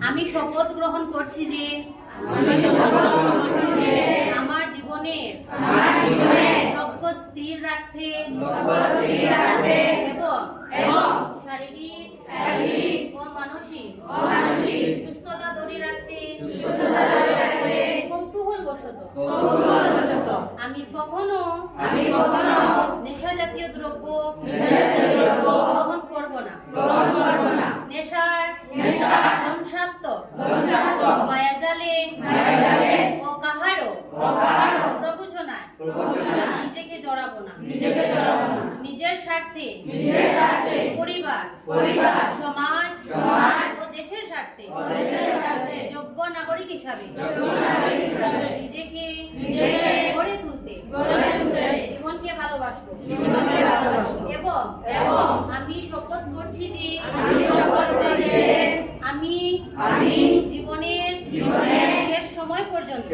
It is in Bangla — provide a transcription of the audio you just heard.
আমি শপথ গ্রহণ করছি যে আমার জীবনের লক্ষ্য স্থির রাখতে এবং শারীরিক ও মানসিক সুস্থতা ধরে রাখতে কৌতূহলবশত আমি কখনো নেশা জাতীয় দ্রব্য গ্রহণ করব না। নেশার ধ্বংসাত্মক মায়াজালে ও কাহারও প্রবঞ্চনায় নিজেকে জড়াবো না। নিজের স্বার্থে পরিবার সমাজ ও দেশের স্বার্থে যোগ্য নাগরিক হিসাবে নিজেকে গড়ে তুলতে জীবনকে ভালোবাসবো এবং আমি শপথ করছি যে আমি জীবনের শেষ সময় পর্যন্ত